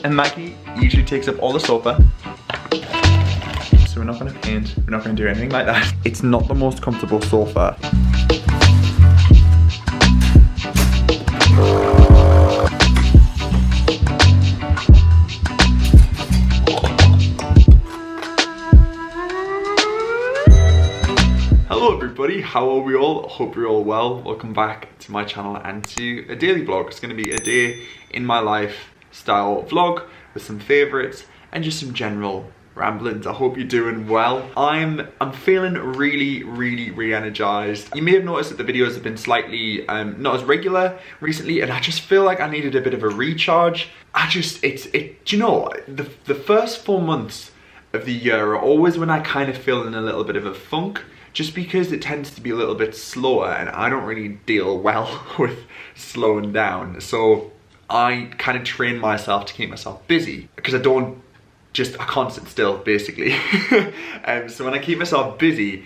And Maggie usually takes up all the sofa. So we're not gonna paint, we're not gonna do anything like that. It's not the most comfortable sofa. Hello everybody, how are we all? Hope you're all well. Welcome back to my channel and to a daily vlog. It's going to be a day in my life style vlog with some favourites and just some general ramblings. I hope you're doing well. I'm feeling really re-energized. You may have noticed that the videos have been slightly not as regular recently, and I just feel like I needed a bit of a recharge. Do you know, the first 4 months of the year are always when I kind of feel in a little bit of a funk, just because it tends to be a little bit slower and I don't really deal well with slowing down. So I kind of train myself to keep myself busy because I can't sit still basically. So when I keep myself busy,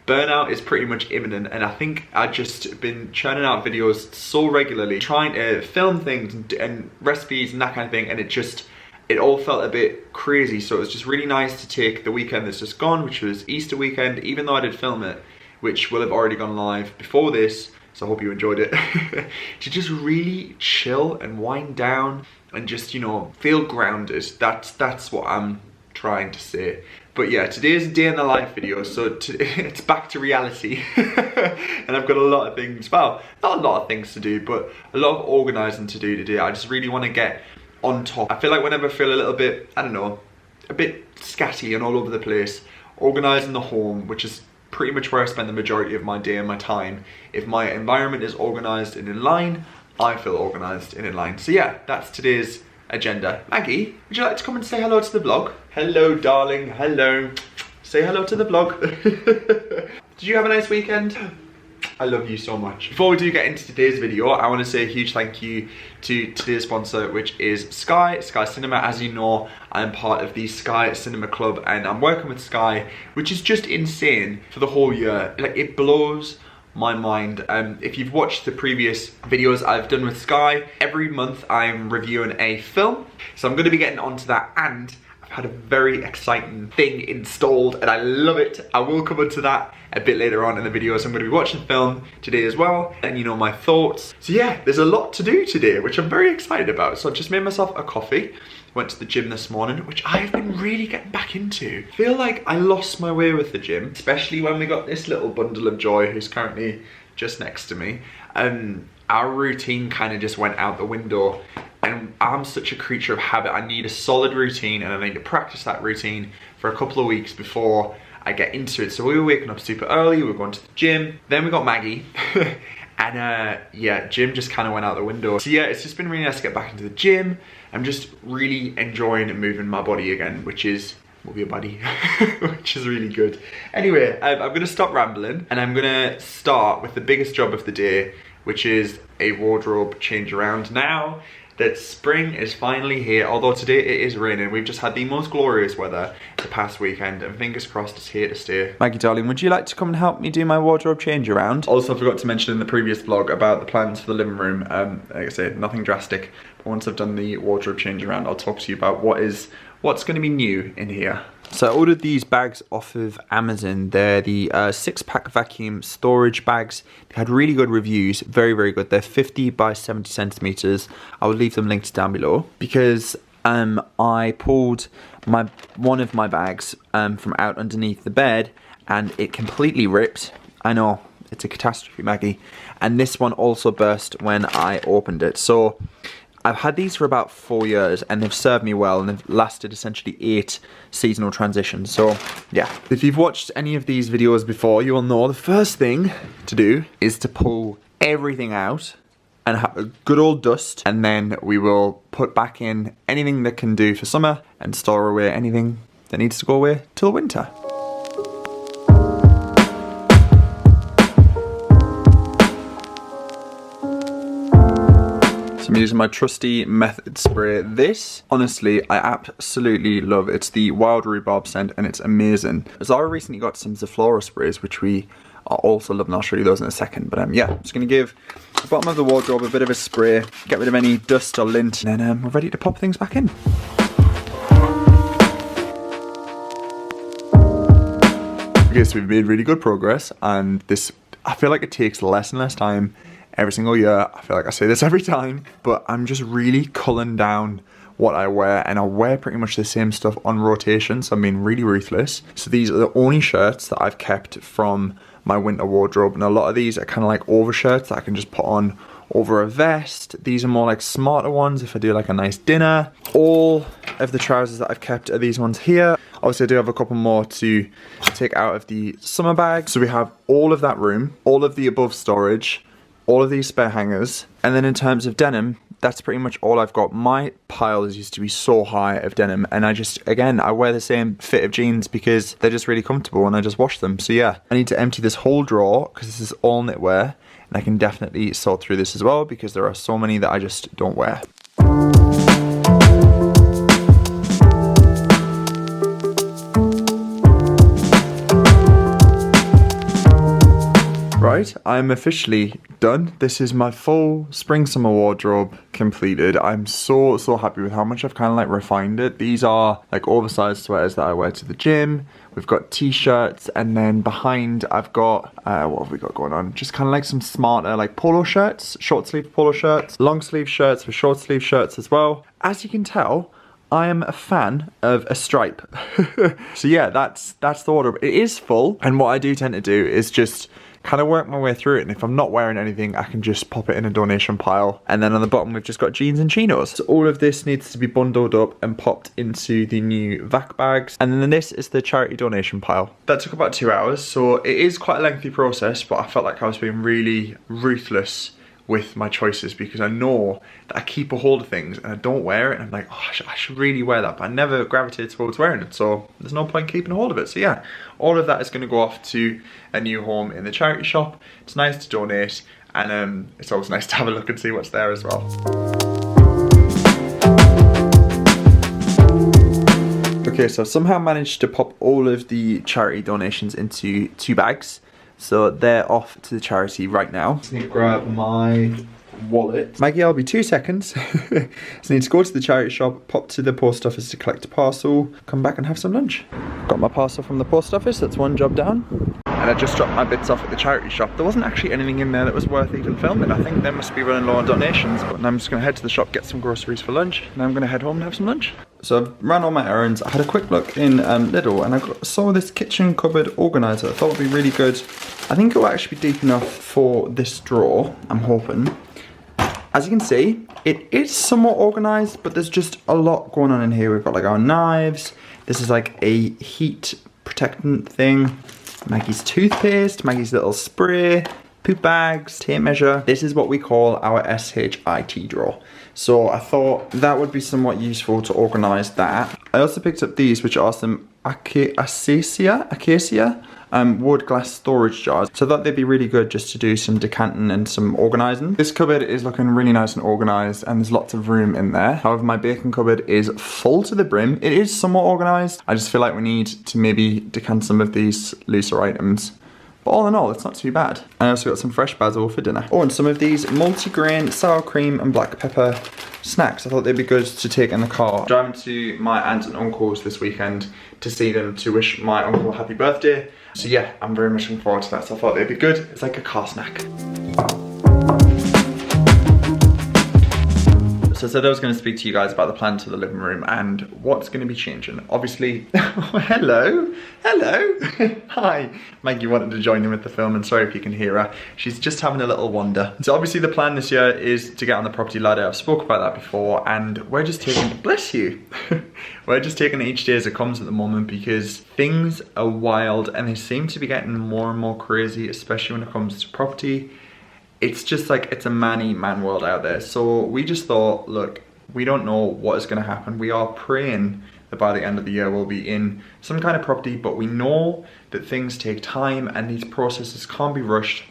burnout is pretty much imminent, and I think I've just been churning out videos so regularly, trying to film things and recipes and that kind of thing, and it all felt a bit crazy. So it was just really nice to take the weekend that's just gone, which was Easter weekend, even though I did film it, which will have already gone live before this, so I hope you enjoyed it, to just really chill and wind down and just, you know, feel grounded. That's what I'm trying to say. But yeah, today's a day in the life video, so it's back to reality. And I've got a lot of things, well, not a lot of things to do, but a lot of organising to do today. I just really want to get on top. I feel like whenever I feel a little bit, I don't know, a bit scatty and all over the place, organising the home, which is pretty much where I spend the majority of my day and my time. If my environment is organised and in line, I feel organised and in line. So yeah, that's today's agenda. Maggie, would you like to come and say hello to the vlog? Hello, darling, hello. Say hello to the vlog. Did you have a nice weekend? I love you so much. Before we do get into today's video, I want to say a huge thank you to today's sponsor, which is Sky Cinema. As you know, I'm part of the Sky Cinema Club and I'm working with Sky, which is just insane for the whole year. Like, it blows my mind. If you've watched the previous videos I've done with Sky, every month I'm reviewing a film. So I'm going to be getting onto that, and I've had a very exciting thing installed and I love it. I will come onto that a bit later on in the video. So I'm going to be watching the film today as well, and you know, my thoughts. So yeah, there's a lot to do today, which I'm very excited about. So I've just made myself a coffee, went to the gym this morning, which I've been really getting back into. I feel like I lost my way with the gym, especially when we got this little bundle of joy who's currently just next to me. Our routine kind of just went out the window, and I'm such a creature of habit. I need a solid routine, and I need to practice that routine for a couple of weeks before I get into it. So we were waking up super early, we were going to the gym, then we got Maggie, and yeah, gym just kind of went out the window. So yeah, it's just been really nice to get back into the gym. I'm just really enjoying moving my body again, which is, move your body, which is really good. Anyway, I'm gonna stop rambling, and I'm gonna start with the biggest job of the day, which is a wardrobe change around. Now that spring is finally here, although today it is raining. We've just had the most glorious weather the past weekend, and fingers crossed it's here to stay. Maggie darling, would you like to come and help me do my wardrobe change around? Also, I forgot to mention in the previous vlog about the plans for the living room. Like I said, nothing drastic, but once I've done the wardrobe change around, I'll talk to you about what's going to be new in here. So I ordered these bags off of Amazon. They're the 6-pack vacuum storage bags. They had really good reviews, very good. They're 50 by 70 centimeters. I will leave them linked down below, because I pulled one of my bags from out underneath the bed and it completely ripped. I know, it's a catastrophe, Maggie. And this one also burst when I opened it. So I've had these for about 4 years and they've served me well, and they've lasted essentially 8 seasonal transitions. So yeah, if you've watched any of these videos before, you will know the first thing to do is to pull everything out and have a good old dust, and then we will put back in anything that can do for summer and store away anything that needs to go away till winter. So I'm using my trusty Method spray. This, honestly, I absolutely love. It's the wild rhubarb scent and it's amazing. Zara recently got some Zaflora sprays, which we are also lovely. I'll show you those in a second. But yeah, I'm just going to give the bottom of the wardrobe a bit of a spray, get rid of any dust or lint, and then we're ready to pop things back in. Okay, so we've made really good progress, and this, I feel like it takes less and less time every single year. I feel like I say this every time, but I'm just really culling down what I wear, and I wear pretty much the same stuff on rotation, so I'm being really ruthless. So these are the only shirts that I've kept from my winter wardrobe, and a lot of these are kind of like overshirts that I can just put on over a vest. These are more like smarter ones if I do like a nice dinner. All of the trousers that I've kept are these ones here. Obviously I do have a couple more to take out of the summer bag. So we have all of that room, all of the above storage, all of these spare hangers, and then in terms of denim, that's pretty much all I've got. My piles used to be so high of denim, and I just, again, I wear the same fit of jeans because they're just really comfortable and I just wash them. So yeah, I need to empty this whole drawer because this is all knitwear, and I can definitely sort through this as well because there are so many that I just don't wear. Right, I'm officially done. This is my full spring summer wardrobe completed. I'm so happy with how much I've kind of like refined it. These are like oversized sweaters that I wear to the gym. We've got t-shirts, and then behind I've got, what have we got going on? Just kind of like some smarter like polo shirts, short sleeve polo shirts, long sleeve shirts with short sleeve shirts as well. As you can tell, I am a fan of a stripe. So yeah, that's the wardrobe. It is full, and what I do tend to do is just kind of work my way through it, and if I'm not wearing anything, I can just pop it in a donation pile. And then on the bottom, we've just got jeans and chinos. So all of this needs to be bundled up and popped into the new vac bags. And then this is the charity donation pile. That took about 2 hours, so it is quite a lengthy process, but I felt like I was being really ruthless with my choices because I know that I keep a hold of things and I don't wear it, and I'm like, oh, I should really wear that, but I never gravitate towards wearing it, so there's no point keeping a hold of it. So yeah, all of that is going to go off to a new home in the charity shop. It's nice to donate, and it's always nice to have a look and see what's there as well. Okay, so I've somehow managed to pop all of the charity donations into 2 bags. So they're off to the charity right now. Just need to grab my wallet. Maggie, I'll be 2 seconds. Just need to go to the charity shop, pop to the post office to collect a parcel, come back and have some lunch. Got my parcel from the post office, that's one job down. And I just dropped my bits off at the charity shop. There wasn't actually anything in there that was worth even filming. I think they must be running low on donations. But now I'm just gonna head to the shop, get some groceries for lunch. Now I'm gonna head home and have some lunch. So I've ran all my errands. I had a quick look in Lidl, and I saw this kitchen cupboard organizer. I thought it would be really good. I think it will actually be deep enough for this drawer, I'm hoping. As you can see, it is somewhat organized, but there's just a lot going on in here. We've got like our knives. This is like a heat protectant thing. Maggie's toothpaste, Maggie's little spray, poop bags, tape measure. This is what we call our SHIT drawer. So I thought that would be somewhat useful to organize that. I also picked up these, which are some acacia wood glass storage jars. So I thought they'd be really good just to do some decanting and some organizing. This cupboard is looking really nice and organized, and there's lots of room in there. However, my bacon cupboard is full to the brim. It is somewhat organized. I just feel like we need to maybe decant some of these looser items. But all in all, it's not too bad. I also got some fresh basil for dinner. Oh, and some of these multi-grain sour cream and black pepper snacks. I thought they'd be good to take in the car. Driving to my aunt and uncle's this weekend to see them, to wish my uncle a happy birthday. So yeah, I'm very much looking forward to that. So I thought they'd be good. It's like a car snack. So I said I was going to speak to you guys about the plan to the living room and what's going to be changing. Obviously, hello, hi. Maggie wanted to join in with the film, and sorry if you can hear her. She's just having a little wander. So obviously the plan this year is to get on the property ladder. I've spoke about that before, and we're just taking, bless you, we're just taking it each day as it comes at the moment because things are wild and they seem to be getting more and more crazy, especially when it comes to property. It's just like, it's a man world out there. So we just thought, look, we don't know what is going to happen. We are praying that by the end of the year we'll be in some kind of property, but we know that things take time and these processes can't be rushed.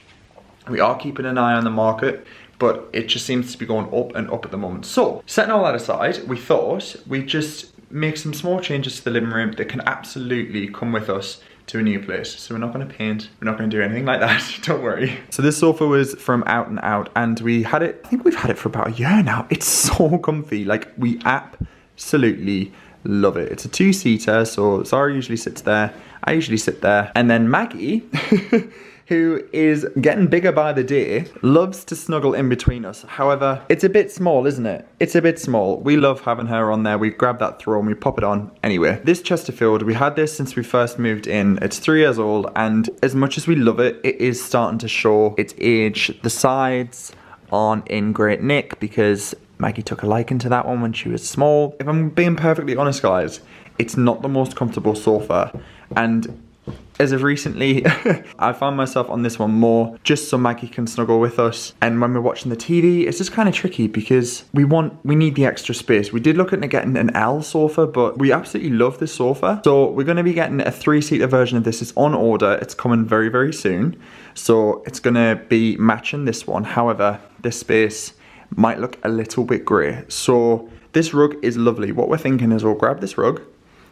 We are keeping an eye on the market, but it just seems to be going up and up at the moment. So setting all that aside, we thought we'd just make some small changes to the living room that can absolutely come with us to a new place. So we're not gonna paint, we're not gonna do anything like that, don't worry. So this sofa was from Out and Out, and we had it, I think we've had it for about a year now. It's so comfy, like we absolutely love it. It's a two-seater, so Zara usually sits there, I usually sit there, and then Maggie, who is getting bigger by the day, loves to snuggle in between us. However, it's a bit small, isn't it? It's a bit small. We love having her on there. We grab that throne, we pop it on. Anyway, this Chesterfield, we had this since we first moved in. It's 3 years old, and as much as we love it, it is starting to show its age. The sides aren't in great nick because Maggie took a liking to that one when she was small. If I'm being perfectly honest, guys, it's not the most comfortable sofa, and as of recently, I found myself on this one more just so Maggie can snuggle with us. And when we're watching the TV, it's just kind of tricky because we need the extra space. We did look at getting an L sofa, but we absolutely love this sofa. So we're going to be getting a 3-seater version of this. It's on order. It's coming very, very soon. So it's going to be matching this one. However, this space might look a little bit grey. So this rug is lovely. What we're thinking is we'll grab this rug,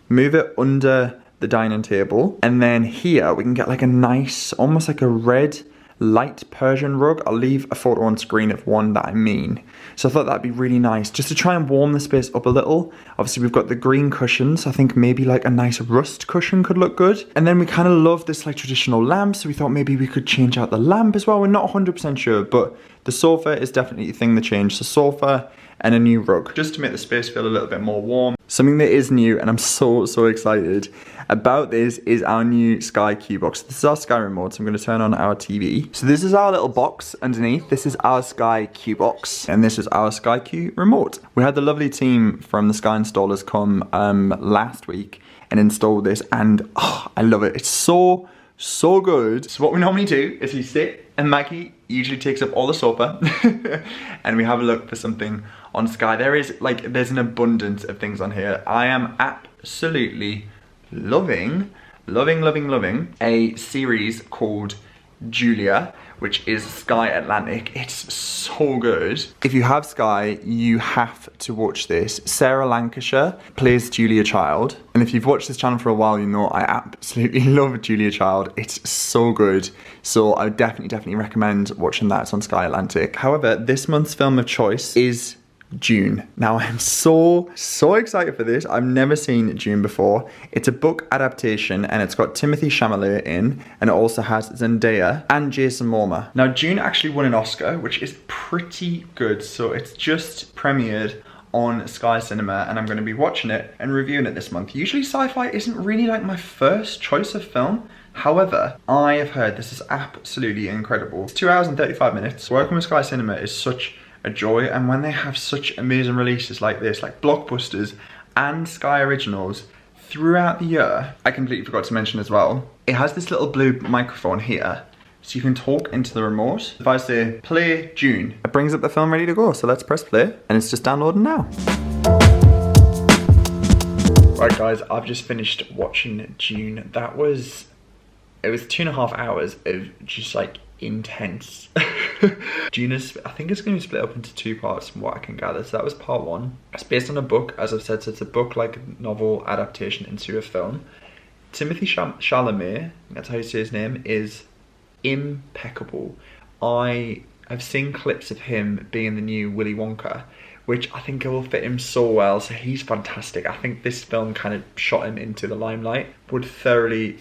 move it under the dining table, and then here we can get like a nice, almost like a red light Persian rug. I'll leave a photo on screen of one that I mean. So I thought that'd be really nice just to try and warm the space up a little. Obviously we've got the green cushions. I think maybe like a nice rust cushion could look good. And then we kind of love this like traditional lamp, so we thought maybe we could change out the lamp as well. We're not 100% sure, but the sofa is definitely the thing that changed. So sofa and a new rug, just to make the space feel a little bit more warm. Something that is new, and I'm so excited about this, is our new Sky Q box. This is our Sky remote, so I'm going to turn on our TV. So this is our little box underneath. This is our Sky Q box, and this is our Sky Q remote. We had the lovely team from the Sky installers come last week and install this, and oh, I love it. It's so good. So what we normally do is we sit, and Maggie usually takes up all the sofa and we have a look for something on Sky. There's an abundance of things on here. I am absolutely loving a series called Julia, which is Sky Atlantic. It's so good. If you have Sky, you have to watch this. Sarah Lancashire plays Julia Child. And if you've watched this channel for a while, you know I absolutely love Julia Child. It's so good. So I would definitely recommend watching that. It's on Sky Atlantic. However, this month's film of choice is June. Now I'm so excited for this. I've never seen June before. It's a book adaptation and it's got Timothée Chalamet in, and it also has Zendaya and Jason Momoa. Now June actually won an Oscar, which is pretty good. So it's just premiered on Sky Cinema, and I'm going to be watching it and reviewing it this month. Usually sci-fi isn't really like my first choice of film. However, I have heard this is absolutely incredible. It's 2 hours and 35 minutes. Working with Sky Cinema is such a joy, and when they have such amazing releases like this, like blockbusters and Sky originals throughout the year. I completely forgot to mention as well, it has this little blue microphone here, so you can talk into the remote. If I say play June, it brings up the film ready to go. So let's press play, and it's just downloading now. Right guys, I've just finished watching June. It was 2.5 hours of just like intense. June is, I think it's going to be split up into 2 parts from what I can gather. So that was part 1. It's based on a book, as I've said, so it's a book like novel adaptation into a film. Timothée Chalamet, that's how you say his name, is impeccable. I've seen clips of him being the new Willy Wonka, which I think it will fit him so well. So he's fantastic. I think this film kind of shot him into the limelight. Would thoroughly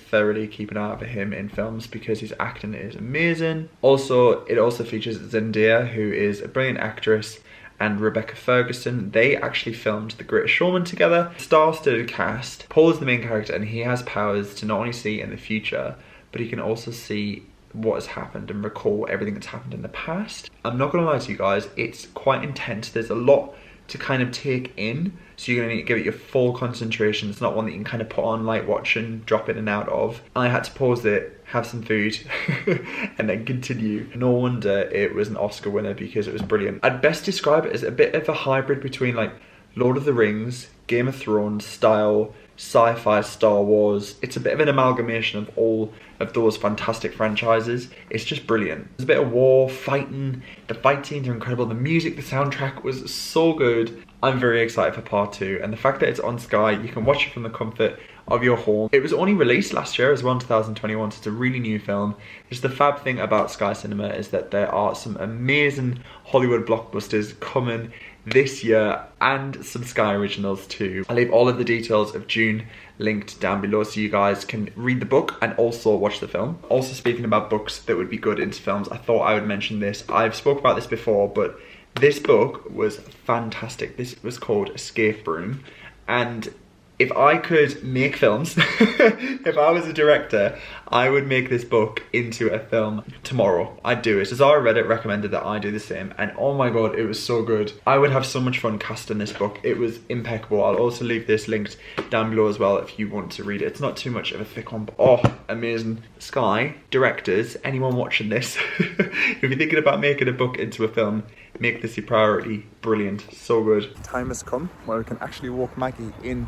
keep an eye out for him in films because his acting is amazing. Also, it also features Zendaya, who is a brilliant actress, and Rebecca Ferguson. They actually filmed The Greatest Showman together. Star-studded cast. Paul is the main character, and he has powers to not only see in the future, but he can also see what has happened and recall everything that's happened in the past. I'm not gonna lie to you guys, it's quite intense. There's a lot to kind of take in, so you're gonna need to give it your full concentration. It's not one that you can kind of put on, like watch and drop in and out of. I had to pause it, have some food, and then continue. No wonder it was an Oscar winner, because it was brilliant. I'd best describe it as a bit of a hybrid between like Lord of the Rings, Game of Thrones style, sci-fi, Star Wars. It's a bit of an amalgamation of all of those fantastic franchises. It's just brilliant. There's a bit of war, fighting. The fight scenes are incredible. The music, the soundtrack was so good. I'm very excited for part 2, and the fact that it's on Sky, you can watch it from the comfort of your home. It was only released last year as well, in 2021, so it's a really new film. Just the fab thing about Sky Cinema is that there are some amazing Hollywood blockbusters coming this year, and some Sky originals too. I'll leave all of the details of June linked down below so you guys can read the book and also watch the film. Also, speaking about books that would be good into films, I thought I would mention this. I've spoke about this before, but this book was fantastic. This was called Escape Room, and if I could make films, if I was a director, I would make this book into a film tomorrow. I'd do it. Zara Reddit recommended that I do the same, and oh my god, it was so good. I would have so much fun casting this book. It was impeccable. I'll also leave this linked down below as well if you want to read it. It's not too much of a thick one, but oh, amazing. Sky, directors, anyone watching this, if you're thinking about making a book into a film, make this your priority. Brilliant, so good. Time has come where we can actually walk Maggie in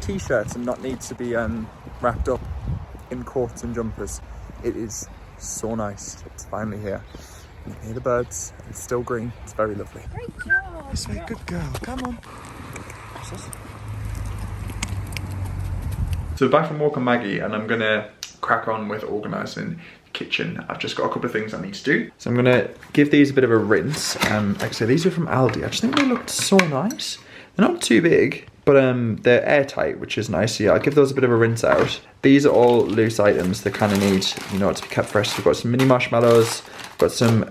t-shirts and not need to be wrapped up in coats and jumpers. It is so nice. It's finally here. You can hear the birds. It's still green. It's very lovely. Great job. This way, good girl. Come on. So back from walking Maggie, and I'm gonna crack on with organising the kitchen. I've just got a couple of things I need to do. So I'm gonna give these a bit of a rinse. Like I say, these are from Aldi. I just think they looked so nice. They're not too big, but they're airtight, which is nice. So yeah, I'll give those a bit of a rinse out. These are all loose items that kind of need, you know, to be kept fresh. So we've got some mini marshmallows, got some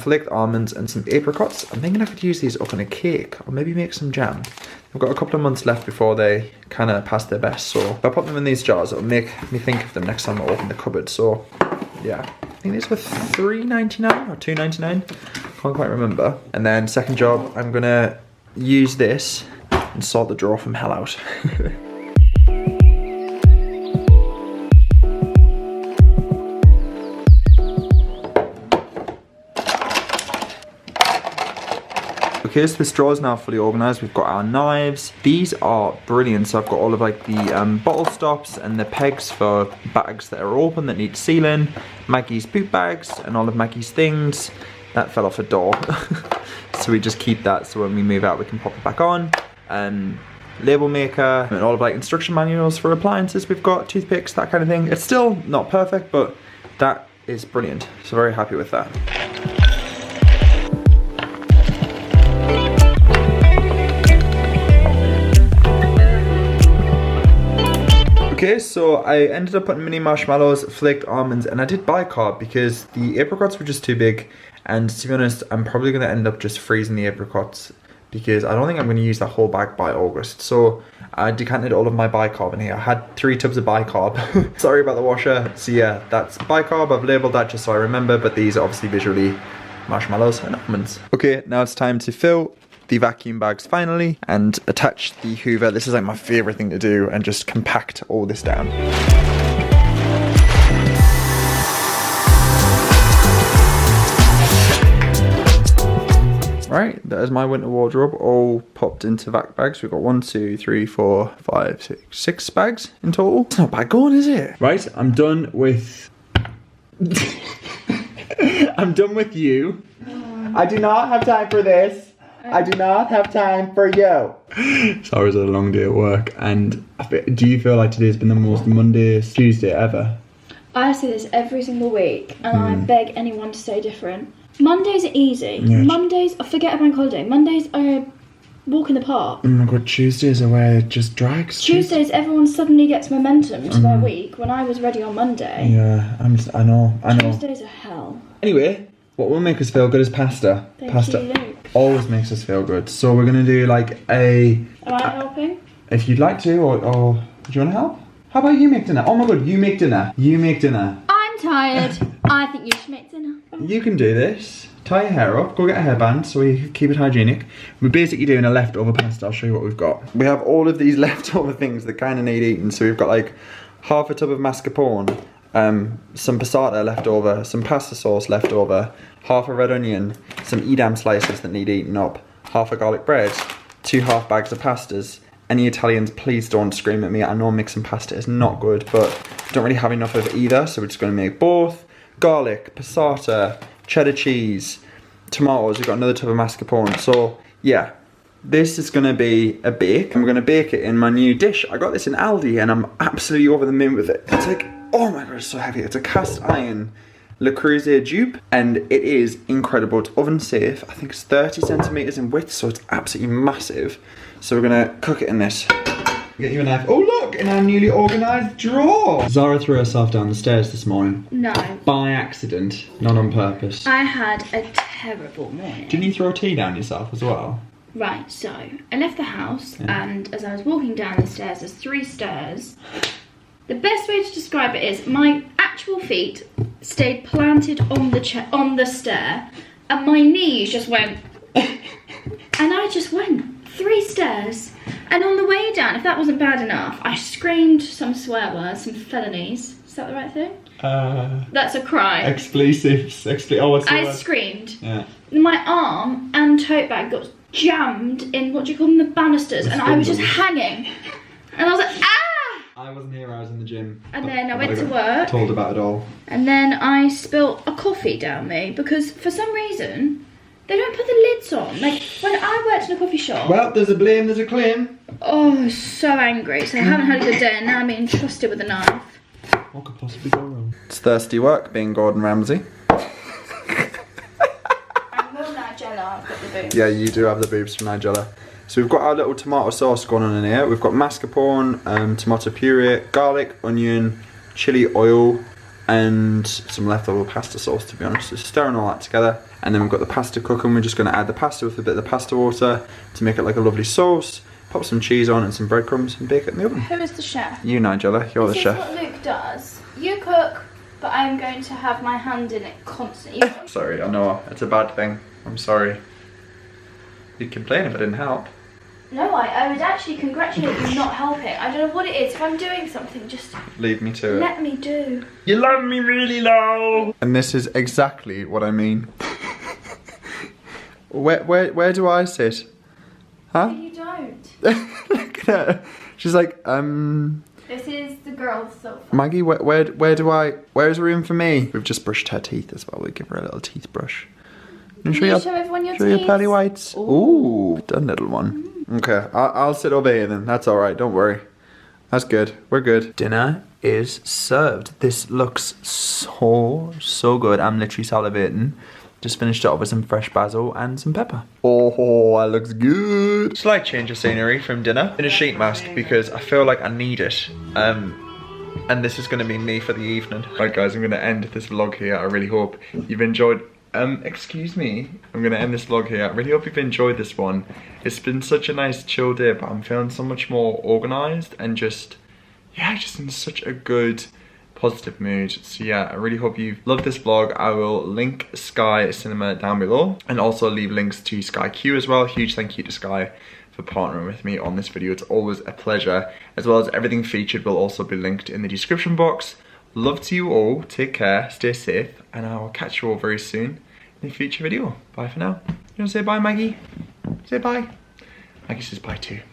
flaked almonds and some apricots. I'm thinking I could use these up on a cake or maybe make some jam. I've got a couple of months left before they kind of pass their best. So if I put them in these jars, it'll make me think of them next time I open the cupboard. So yeah, I think these were $3.99 or $2.99. Can't quite remember. And then second job, I'm gonna use this and sort the drawer from hell out. Okay, so this drawer is now fully organised. We've got our knives. These are brilliant. So I've got all of like the bottle stops and the pegs for bags that are open that need sealing, Maggie's poop bags and all of Maggie's things. That fell off a door. So we just keep that so when we move out we can pop it back on. Label maker and all of like instruction manuals for appliances. We've got toothpicks, that kind of thing. It's still not perfect, but that is brilliant. So very happy with that. Okay, so I ended up putting mini marshmallows, flaked almonds, and I did bicarb because the apricots were just too big. And to be honest, I'm probably going to end up just freezing the apricots because I don't think I'm going to use the whole bag by August. So I decanted all of my bicarb in here. I had 3 tubs of bicarb. Sorry about the washer. So yeah, that's bicarb. I've labelled that just so I remember, but these are obviously visually marshmallows and almonds. Okay, now it's time to fill the vacuum bags finally and attach the hoover. This is like my favourite thing to do, and just compact all this down. Right, there's my winter wardrobe all popped into vac bags. We've got 1, 2, 3, 4, 5, 6, 6 bags in total. It's not bad going, is it? Right, I'm done with... I'm done with you. I do not have time for this. I do not have time for you. Sorry, it's a long day at work, and do you feel like today's been the most Monday, Tuesday ever? I say this every single week, and I beg anyone to say different. Mondays are easy. Yeah. Mondays, forget a bank holiday. Mondays are walk in the park. Oh my god, Tuesdays are where it just drags. Tuesdays, everyone suddenly gets momentum to their week. When I was ready on Monday. Yeah, I know. Tuesdays are hell. Anyway, what will make us feel good is pasta. Pasta always makes us feel good. So we're gonna do like a... Am I helping? If you'd like to, or do you want to help? How about you make dinner? Oh my god, you make dinner. You make dinner. I'm tired. I think you should make dinner. You can do this. Tie your hair up, go get a hairband so we keep it hygienic. We're basically doing a leftover pasta. I'll show you what we've got. We have all of these leftover things that kind of need eating. So we've got like half a tub of mascarpone, some passata left over, some pasta sauce left over, half a red onion, some Edam slices that need eaten up, half a garlic bread, 2 half bags of pastas. Any Italians, please don't scream at me. I know mixing pasta is not good, but I don't really have enough of either, so we're just going to make both. Garlic, passata, cheddar cheese, tomatoes. We've got another tub of mascarpone. So yeah, this is gonna be a bake. I'm gonna bake it in my new dish. I got this in Aldi and I'm absolutely over the moon with it. It's like, oh my god, it's so heavy. It's a cast iron Le Creuset dupe and it is incredible. It's oven safe. I think it's 30 centimeters in width, so it's absolutely massive. So we're gonna cook it in this. Get you a knife. Oh look, in our newly organised drawer. Zara threw herself down the stairs this morning. No. By accident, not on purpose. I had a terrible morning. Didn't you throw tea down yourself as well? Right, so I left the house and as I was walking down the stairs, there's 3 stairs. The best way to describe it is my actual feet stayed planted on the stair and my knees just went and I just went 3 stairs. And on the way down, if that wasn't bad enough, I screamed some swear words, some felonies. Is that the right thing? That's a crime. Explosives. Oh, what's the word? I screamed. Yeah. My arm and tote bag got jammed in, what do you call them, the banisters, and I was just hanging. And I was like, ah! I wasn't here, I was in the gym. And then I went to work. Told about it all. And then I spilt a coffee down me because for some reason, they don't put the lids on. Like, when I worked in a coffee shop... Well, there's a blame, there's a claim. Oh, so angry. So I haven't had a good day and now I'm being trusted with a knife. What could possibly go wrong? It's thirsty work, being Gordon Ramsay. I'm more Nigella, I've got the boobs. Yeah, you do have the boobs from Nigella. So we've got our little tomato sauce going on in here. We've got mascarpone, tomato puree, garlic, onion, chili oil, and some leftover pasta sauce, to be honest. So stirring all that together. And then we've got the pasta cooking. We're just going to add the pasta with a bit of the pasta water to make it like a lovely sauce. Pop some cheese on and some breadcrumbs and bake it in the oven. Who is the chef? You, Nigella, you're the chef. This is what Luke does. You cook, but I'm going to have my hand in it constantly. Sorry, I know, it's a bad thing. I'm sorry. You'd complain if I didn't help. No, I would actually congratulate you not helping. I don't know what it is. If I'm doing something, just leave me to it. Let me do. You love me really low. And this is exactly what I mean. Where do I sit? Huh? No, you don't. Look at her. She's like, This is the girl's sofa. Maggie, where's room for me? We've just brushed her teeth as well. We give her a little teeth brush. Can you show everyone your teeth? Show your pearly whites. Ooh, done, little one. Okay, I'll sit over here then. That's alright, don't worry. That's good, we're good. Dinner is served. This looks so good. I'm literally salivating. Just finished it off with some fresh basil and some pepper. Oh, that looks good. Slight change of scenery from dinner. In a sheet mask because I feel like I need it. And this is gonna be me for the evening. Right guys, I'm gonna end this vlog here. I really hope you've enjoyed. Excuse me. I'm gonna end this vlog here. I really hope you've enjoyed this one. It's been such a nice chill day, but I'm feeling so much more organized and just in such a good, positive mood. So yeah, I really hope you've loved this vlog. I will link Sky Cinema down below and also leave links to Sky Q as well. Huge thank you to Sky for partnering with me on this video. It's always a pleasure. As well as everything featured will also be linked in the description box. Love to you all. Take care, stay safe, and I will catch you all very soon in a future video. Bye for now. You want to say bye, Maggie? Say bye. Maggie says bye too.